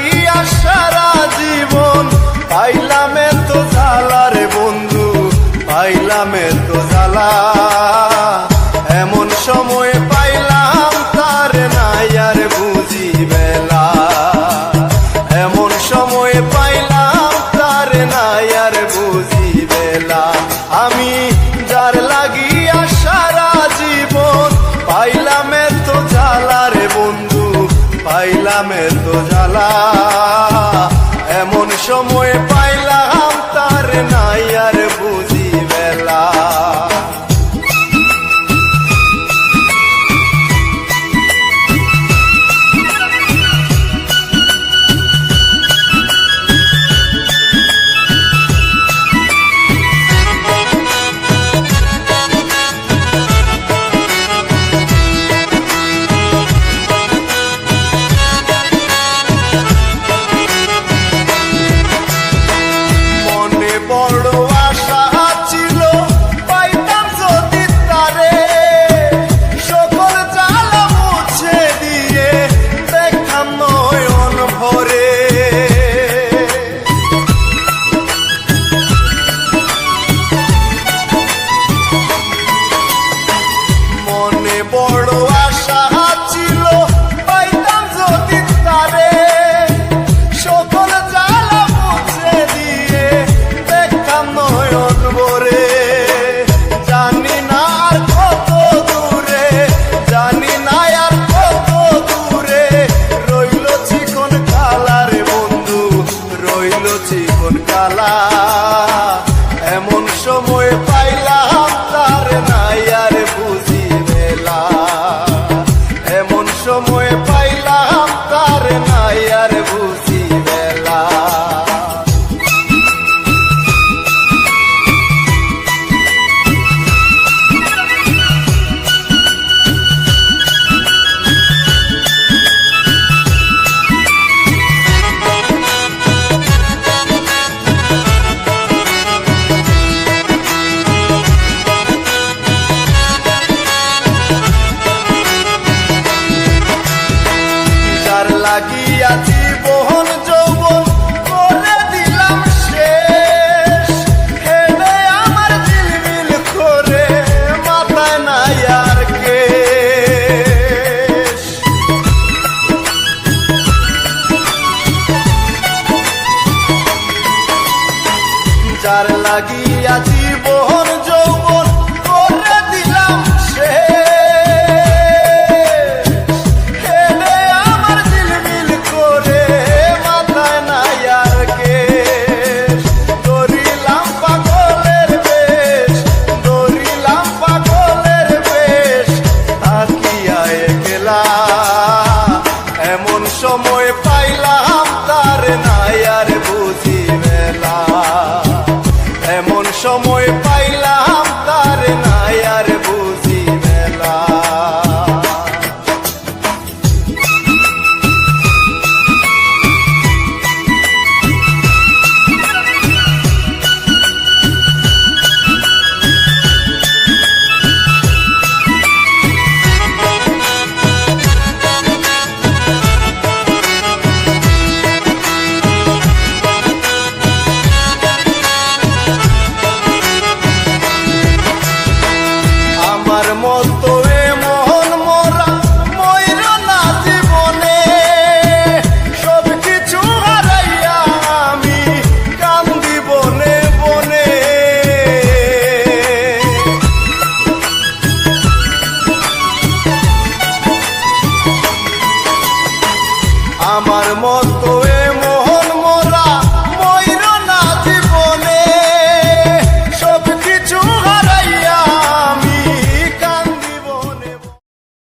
লাগিয়া সারা জীবন পাইলাম এত জ্বালা রে বন্ধু, পাইলাম এত জ্বালা। এমন সময় পাইলাম তার নাই আর বুঝি বেলা, এমন সময় পাইলাম তার নাই আর বুঝি বেলা। আমি যার লাগিয়া সারা জীবন পাইলাম এত জ্বালা রে বন্ধু, পাইলাম এত জ্বালা। এমন সময় পাইলাম তার নাই আর বুঝি বেলা। বড় আশা ছিল পাইতাম যদি তারে, সকল জ্বালা মুছে দিয়ে দেখতাম নয়ন ভরে। মনে বড় আশা ছিল পাইতাম যদি তারে, সকল জ্বালা মুছে দিয়ে নয়ন ভরে। জানি না আর কত দূরে, জানি না আর কত দূরে রইল চিকন কালা রে বন্ধু, রইল চিকন কালা। এমন সময় পাইলাম তার নাই আর বুঝি বেলা, এমন সময় পাইলাম তার নাই আর বুঝি বেলা। লাগিয়া জীবন যৌবন করে দিলাম শেষ, হেলে আমার ঝিলমিল করে মাথায় নাই আর কেশ। যার লাগিয়া জীবন যৌবন করে দিলাম শেষ, এমন সময় পাইলাম তার নাই